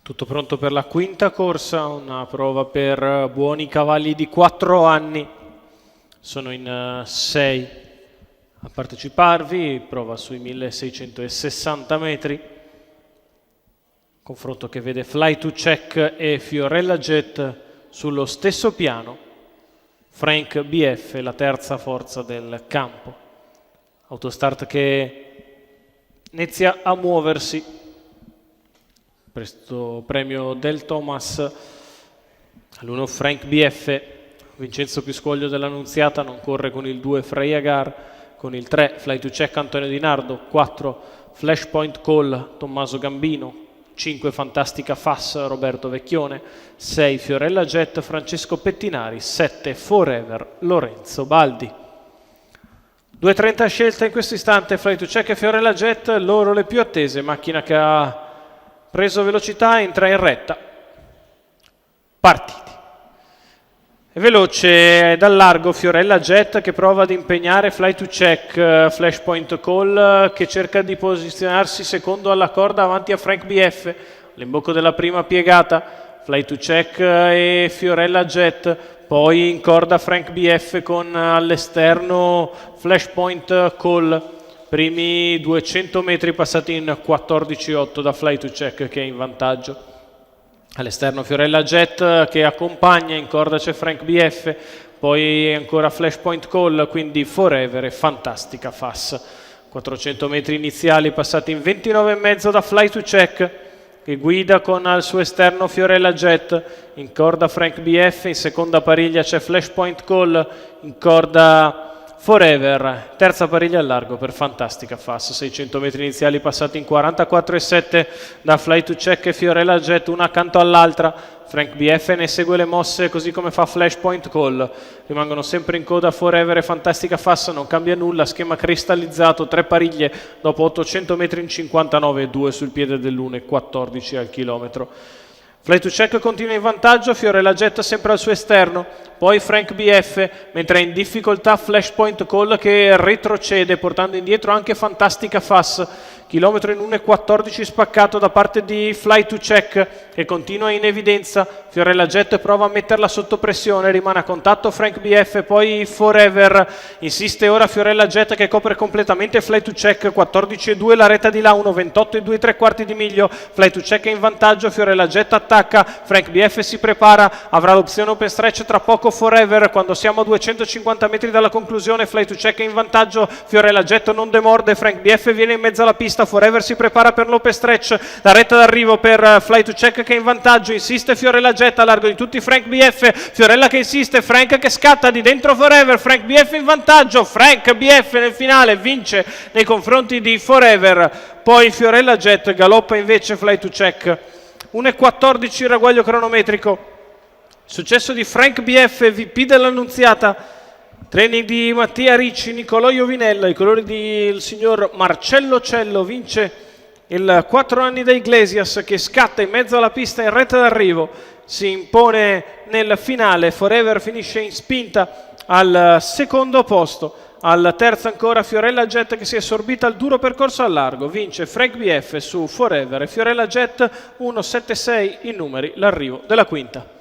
Tutto pronto per la quinta corsa, una prova per buoni cavalli di 4 anni. Sono in 6 a parteciparvi, prova sui 1660 metri. Confronto che vede Fly to Check e Fiorella Jet sullo stesso piano. Frank BF, la terza forza del campo. Autostart che inizia a muoversi. Questo premio del Thomas all'1 Frank BF, Vincenzo Piscoglio dell'Annunziata non corre con il 2 Freya Gar, con il 3 Fly to Check Antonio Di Nardo, 4 Flashpoint Call Tommaso Gambino, 5 Fantastica Fass Roberto Vecchione, 6 Fiorella Jet Francesco Pettinari, 7 Forever Lorenzo Baldi. 2.30 scelta in questo istante, Fly to Check e Fiorella Jet, loro le più attese, macchina che ha preso velocità, entra in retta. Partiti. È veloce dal largo Fiorella Jet che prova ad impegnare Fly to Check, Flashpoint Call che cerca di posizionarsi secondo alla corda avanti a Frank BF. All'imbocco della prima piegata, Fly to Check e Fiorella Jet. Poi in corda Frank BF con all'esterno Flashpoint Call. Primi 200 metri passati in 14.8 da Fly to Check che è in vantaggio. All'esterno Fiorella Jet che accompagna, in corda c'è Frank BF, poi ancora Flashpoint Call, quindi Forever e Fantastica Fass. 400 metri iniziali passati in 29,5 da Fly to Check che guida con al suo esterno Fiorella Jet, in corda Frank BF, in seconda pariglia c'è Flashpoint Call, in corda Forever, terza pariglia al largo per Fantastica Fass. 600 metri iniziali passati in 44,7 da Fly to Check e Fiorella Jet, una accanto all'altra. Frank BF ne segue le mosse così come fa Flashpoint Call. Rimangono sempre in coda Forever e Fantastica Fass, non cambia nulla, schema cristallizzato, 3 pariglie dopo 800 metri in 59,2 sul piede dell'1,14 al chilometro. Fly to Check continua in vantaggio, Fiorella Jet sempre al suo esterno, poi Frank BF, mentre è in difficoltà Flashpoint Call che retrocede portando indietro anche Fantastica Fass, chilometro in 1,14 spaccato da parte di Fly to Check che continua in evidenza. Fiorella Jet prova a metterla sotto pressione, rimane a contatto Frank BF, poi Forever, insiste ora Fiorella Jet che copre completamente Fly to Check, 14,2 la retta di là, 1,28,2 3/4 di miglio. Fly to Check è in vantaggio, Fiorella Jet attacca, Frank BF si prepara, avrà l'opzione open stretch tra poco Forever quando siamo a 250 metri dalla conclusione. Fly to Check è in vantaggio, Fiorella Jet non demorde, Frank BF viene in mezzo alla pista, Forever si prepara per l'open stretch, la retta d'arrivo per Fly to Check che è in vantaggio, insiste Fiorella Jet a largo di tutti Frank BF, Fiorella che insiste, Frank che scatta di dentro Forever, Frank BF in vantaggio, Frank BF nel finale vince nei confronti di Forever, poi Fiorella Jet galoppa invece Fly to Check. 1,14 il ragguaglio cronometrico. Successo di Frank BF, VP dell'Annunziata, training di Mattia Ricci, Nicolò Iovinella, i colori del signor Marcello Cello, vince il 4 anni da Iglesias che scatta in mezzo alla pista in retta d'arrivo, si impone nel finale, Forever finisce in spinta al secondo posto. Al terzo ancora Fiorella Jet che si è assorbita al duro percorso al largo, vince Frank BF su Forever e Fiorella Jet 1,76 i numeri, l'arrivo della quinta.